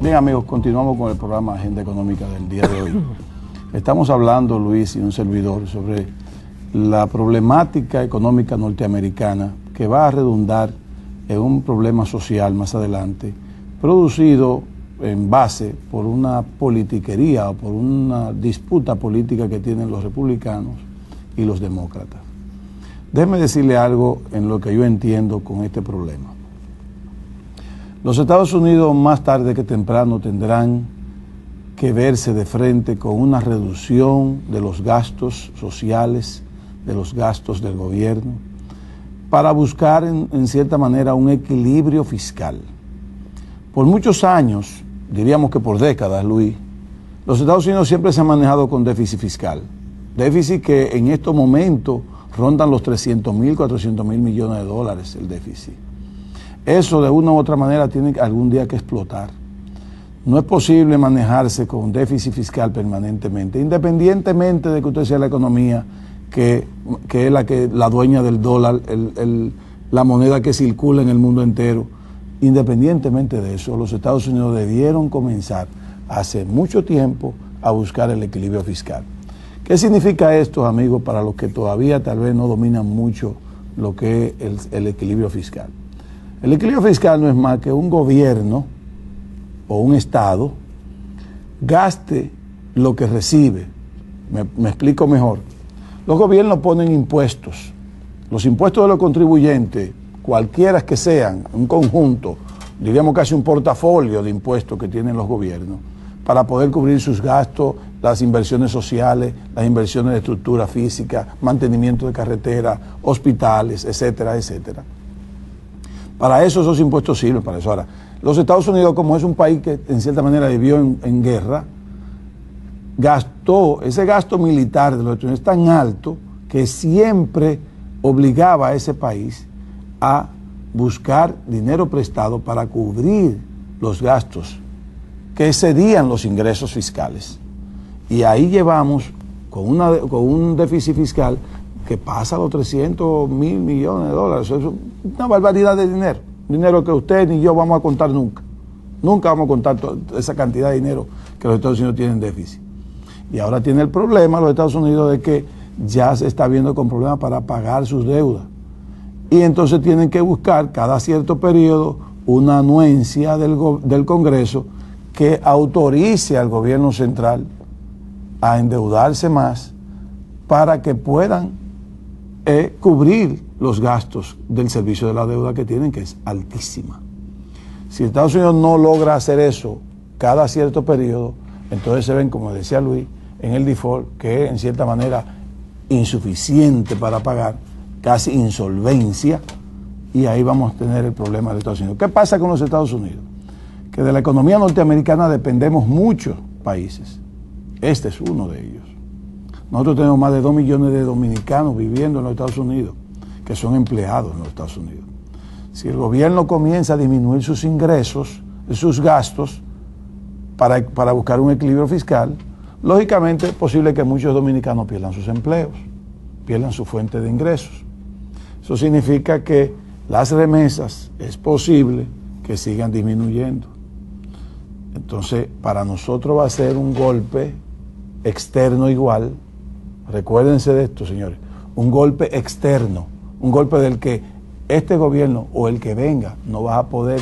Bien, amigos, continuamos con el programa Agenda Económica del día de hoy. Estamos hablando, Luis y un servidor, sobre la problemática económica norteamericana que va a redundar en un problema social más adelante, producido en base por una politiquería o por una disputa política que tienen los republicanos y los demócratas. Déjeme decirle algo en lo que yo entiendo con este problema. Los Estados Unidos más tarde que temprano tendrán que verse de frente con una reducción de los gastos sociales, de los gastos del gobierno, para buscar en cierta manera un equilibrio fiscal. Por muchos años, diríamos que por décadas, Luis, los Estados Unidos siempre se han manejado con déficit fiscal. Déficit que en estos momentos rondan los 300.000, 400.000 millones de dólares el déficit. Eso de una u otra manera tiene algún día que explotar. No es posible manejarse con déficit fiscal permanentemente, independientemente de que usted sea la economía que es la dueña del dólar, la moneda que circula en el mundo entero. Independientemente de eso, los Estados Unidos debieron comenzar hace mucho tiempo a buscar el equilibrio fiscal. ¿Qué significa esto, amigos, para los que todavía tal vez no dominan mucho lo que es el equilibrio fiscal? El equilibrio fiscal no es más que un gobierno o un Estado gaste lo que recibe. Me explico mejor. Los gobiernos ponen impuestos. Los impuestos de los contribuyentes, cualquiera que sean, un conjunto, diríamos casi un portafolio de impuestos que tienen los gobiernos, para poder cubrir sus gastos, las inversiones sociales, las inversiones de estructura física, mantenimiento de carreteras, hospitales, etcétera, etcétera. Para eso esos impuestos sirven, para eso. Ahora, los Estados Unidos, como es un país que en cierta manera vivió en guerra, ese gasto militar de los Estados Unidos es tan alto que siempre obligaba a ese país a buscar dinero prestado para cubrir los gastos que excedían los ingresos fiscales. Y ahí llevamos con un déficit fiscal que pasa los 300.000 millones de dólares. Eso es una barbaridad de dinero. Dinero que usted ni yo vamos a contar nunca. Nunca vamos a contar esa cantidad de dinero que los Estados Unidos tienen déficit. Y ahora tiene el problema los Estados Unidos de que ya se está viendo con problemas para pagar sus deudas. Y entonces tienen que buscar cada cierto periodo una anuencia del Congreso que autorice al gobierno central a endeudarse más para que puedan cubrir los gastos del servicio de la deuda que tienen, que es altísima. Si Estados Unidos no logra hacer eso cada cierto periodo, entonces se ven, como decía Luis, en el default, que es en cierta manera insuficiente para pagar, casi insolvencia, y ahí vamos a tener el problema de Estados Unidos. ¿Qué pasa con los Estados Unidos? Que de la economía norteamericana dependemos muchos países. Este es uno de ellos. Nosotros tenemos más de 2 millones de dominicanos viviendo en los Estados Unidos, que son empleados en los Estados Unidos. Si el gobierno comienza a disminuir sus ingresos, sus gastos, para buscar un equilibrio fiscal, lógicamente es posible que muchos dominicanos pierdan sus empleos, pierdan su fuente de ingresos. Eso significa que las remesas es posible que sigan disminuyendo. Entonces, para nosotros va a ser un golpe externo igual. Recuérdense de esto, señores. Un golpe externo, un golpe del que este gobierno o el que venga no va a poder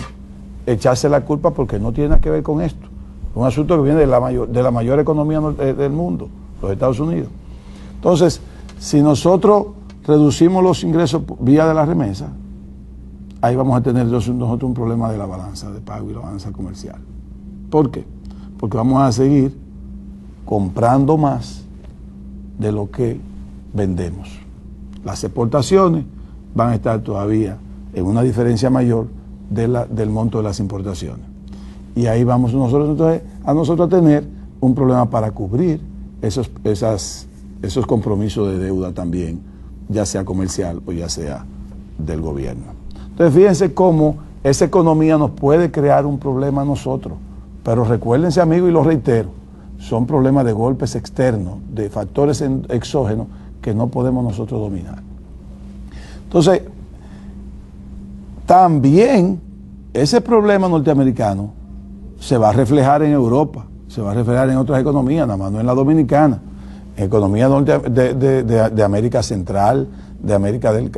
echarse la culpa porque no tiene nada que ver con esto. Es un asunto que viene de la mayor economía del mundo, los Estados Unidos. Entonces, si nosotros reducimos los ingresos vía de la remesa, ahí vamos a tener nosotros un problema de la balanza de pago y la balanza comercial. ¿Por qué? Porque vamos a seguir comprando más de lo que vendemos. Las exportaciones van a estar todavía en una diferencia mayor del monto de las importaciones. Y ahí vamos nosotros entonces a tener un problema para cubrir esos compromisos de deuda también, ya sea comercial o ya sea del gobierno. Entonces fíjense cómo esa economía nos puede crear un problema a nosotros. Pero recuérdense, amigos, y lo reitero, son problemas de golpes externos, de factores exógenos que no podemos nosotros dominar. Entonces, también ese problema norteamericano se va a reflejar en Europa, se va a reflejar en otras economías, nada más no en la dominicana, en economías de América Central, de América del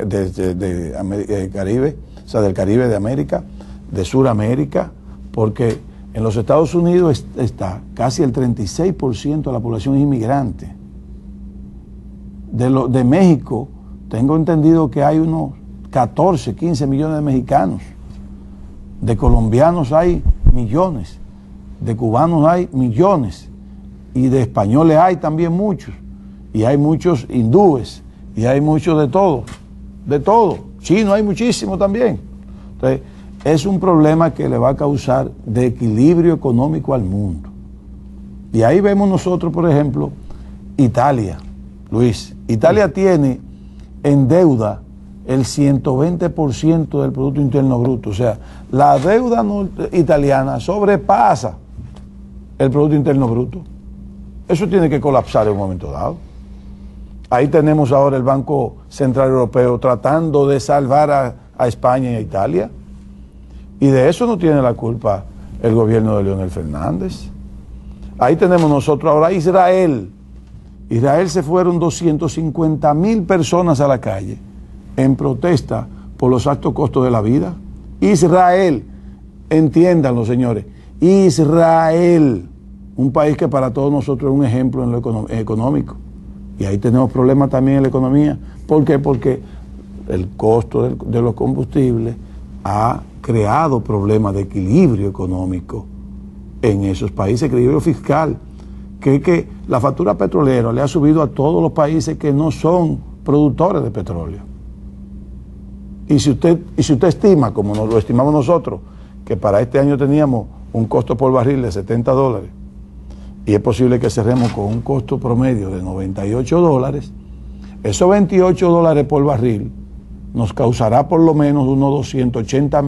Caribe, o sea, del Caribe de América, de Suramérica, porque en los Estados Unidos está casi el 36% de la población es inmigrante. De México, tengo entendido que hay unos 14, 15 millones de mexicanos. De colombianos hay millones, de cubanos hay millones, y de españoles hay también muchos, y hay muchos hindúes, y hay muchos de todo, chinos hay muchísimo también. Entonces, es un problema que le va a causar de equilibrio económico al mundo. Y ahí vemos nosotros, por ejemplo, Italia, Luis. Italia tiene en deuda el 120% del Producto Interno Bruto. O sea, la deuda italiana sobrepasa el Producto Interno Bruto. Eso tiene que colapsar en un momento dado. Ahí tenemos ahora el Banco Central Europeo tratando de salvar a España y a Italia. Y de eso no tiene la culpa el gobierno de Leonel Fernández. Ahí tenemos nosotros ahora Israel. Israel se fueron 250,000 personas a la calle en protesta por los altos costos de la vida. Israel, entiéndanlo señores, Israel, un país que para todos nosotros es un ejemplo en lo económico. Y ahí tenemos problemas también en la economía. ¿Por qué? Porque el costo de los combustibles ha creado problemas de equilibrio económico en esos países, equilibrio fiscal, que la factura petrolera le ha subido a todos los países que no son productores de petróleo. Y si usted estima, como lo estimamos nosotros, que para este año teníamos un costo por barril de $70, y es posible que cerremos con un costo promedio de $98, esos $28 por barril nos causará por lo menos unos 280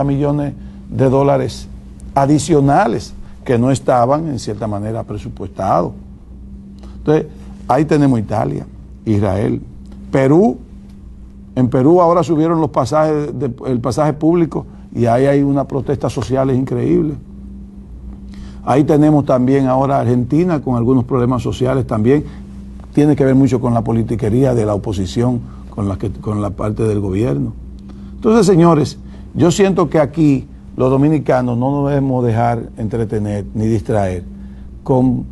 millones de dólares adicionales que no estaban en cierta manera presupuestados. Entonces, ahí tenemos Italia, Israel, Perú. En Perú ahora subieron los pasajes, el pasaje público, y ahí hay una protesta social increíble. Ahí tenemos también ahora Argentina con algunos problemas sociales también. Tiene que ver mucho con la politiquería de la oposición, con la parte del gobierno. Entonces, señores, yo siento que aquí los dominicanos no nos debemos dejar entretener ni distraer con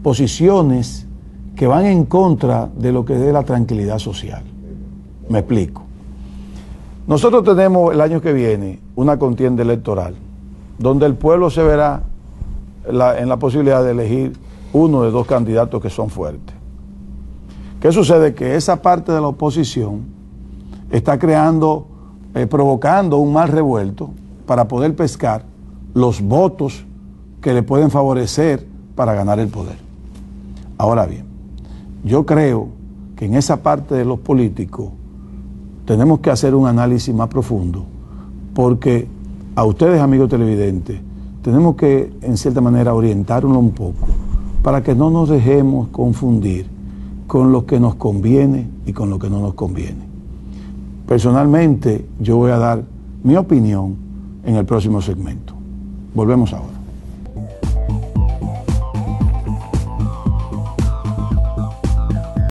posiciones que van en contra de lo que es la tranquilidad social. Me explico. Nosotros tenemos el año que viene una contienda electoral donde el pueblo se verá en la posibilidad de elegir uno de dos candidatos que son fuertes. ¿Qué sucede? Que esa parte de la oposición está provocando un mal revuelto para poder pescar los votos que le pueden favorecer para ganar el poder. Ahora bien, yo creo que en esa parte de los políticos tenemos que hacer un análisis más profundo, porque a ustedes, amigos televidentes, tenemos que, en cierta manera, orientarnos un poco para que no nos dejemos confundir con lo que nos conviene y con lo que no nos conviene. Personalmente, yo voy a dar mi opinión en el próximo segmento. Volvemos ahora.